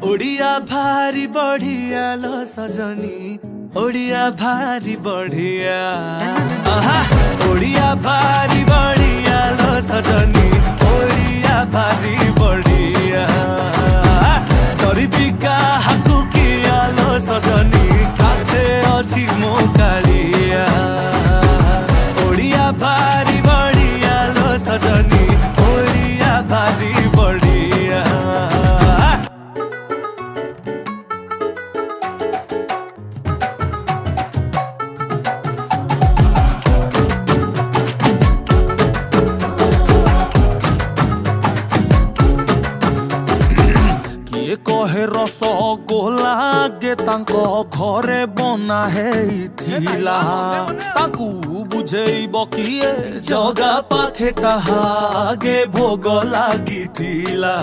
ओडिया भारी बढ़िया लो सजनी, ओडिया भारी बढ़िया। ओडिया भारी बढ़िया लो सजनी, ओडिया भारी बढ़िया। गरीबी का हाकु किया लो सजनी, खाते अच्छी मो कालिया। ओडिया भारी बढ़िया लो सजनी, ओडिया भारी बढ़िया। कहे रस गोला गे तांको घरे बना हेइथिला, तांकू बुझेइब किए जगा पाखे कहा गे भोग लागिथिला।